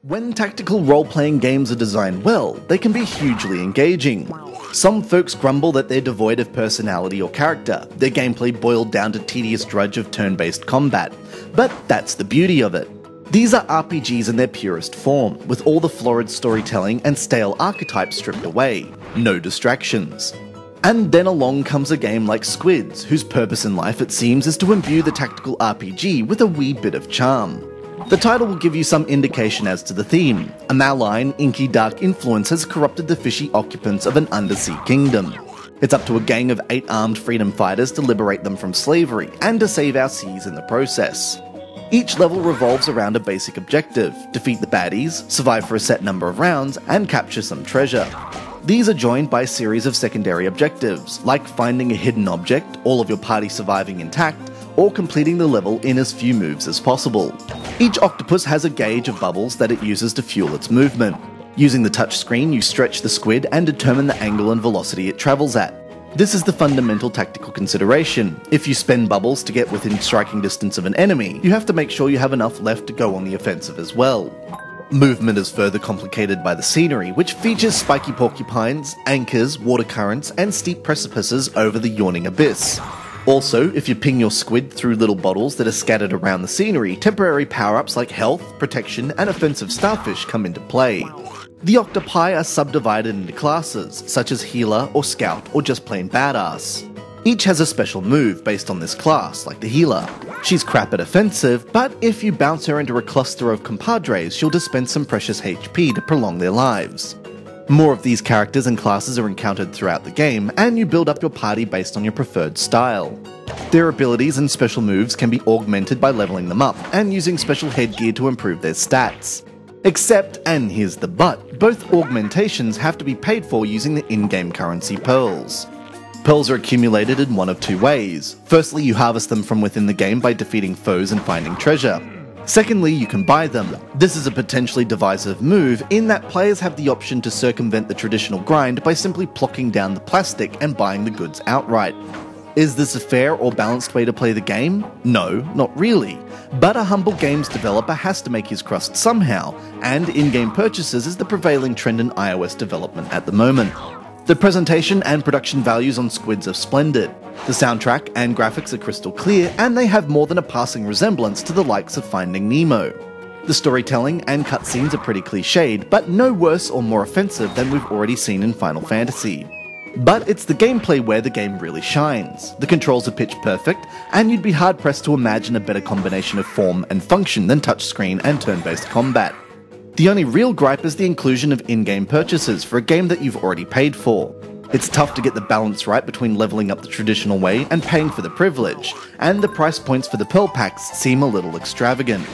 When tactical role-playing games are designed well, they can be hugely engaging. Some folks grumble that they're devoid of personality or character, their gameplay boiled down to tedious drudge of turn-based combat. But that's the beauty of it. These are RPGs in their purest form, with all the florid storytelling and stale archetypes stripped away. No distractions. And then along comes a game like Squids, whose purpose in life it seems is to imbue the tactical RPG with a wee bit of charm. The title will give you some indication as to the theme. A malign, inky dark influence has corrupted the fishy occupants of an undersea kingdom. It's up to a gang of 8 armed freedom fighters to liberate them from slavery, and to save our seas in the process. Each level revolves around a basic objective: defeat the baddies, survive for a set number of rounds, and capture some treasure. These are joined by a series of secondary objectives, like finding a hidden object, all of your party surviving intact, or completing the level in as few moves as possible. Each octopus has a gauge of bubbles that it uses to fuel its movement. Using the touchscreen, you stretch the squid and determine the angle and velocity it travels at. This is the fundamental tactical consideration. If you spend bubbles to get within striking distance of an enemy, you have to make sure you have enough left to go on the offensive as well. Movement is further complicated by the scenery, which features spiky porcupines, anchors, water currents, and steep precipices over the yawning abyss. Also, if you ping your squid through little bottles that are scattered around the scenery, temporary power-ups like health, protection, and offensive starfish come into play. The octopi are subdivided into classes, such as healer or scout or just plain badass. Each has a special move based on this class, like the healer. She's crap at offensive, but if you bounce her into a cluster of compadres, she'll dispense some precious HP to prolong their lives. More of these characters and classes are encountered throughout the game, and you build up your party based on your preferred style. Their abilities and special moves can be augmented by leveling them up, and using special headgear to improve their stats. Except, and here's the but, both augmentations have to be paid for using the in-game currency pearls. Pearls are accumulated in one of two ways. Firstly, you harvest them from within the game by defeating foes and finding treasure. Secondly, you can buy them. This is a potentially divisive move in that players have the option to circumvent the traditional grind by simply plocking down the plastic and buying the goods outright. Is this a fair or balanced way to play the game? No, not really. But a humble games developer has to make his crust somehow, and in-game purchases is the prevailing trend in iOS development at the moment. The presentation and production values on Squids are splendid. The soundtrack and graphics are crystal clear, and they have more than a passing resemblance to the likes of Finding Nemo. The storytelling and cutscenes are pretty cliched, but no worse or more offensive than we've already seen in Final Fantasy. But it's the gameplay where the game really shines. The controls are pitch perfect, and you'd be hard-pressed to imagine a better combination of form and function than touchscreen and turn-based combat. The only real gripe is the inclusion of in-game purchases for a game that you've already paid for. It's tough to get the balance right between leveling up the traditional way and paying for the privilege, and the price points for the Pearl Packs seem a little extravagant.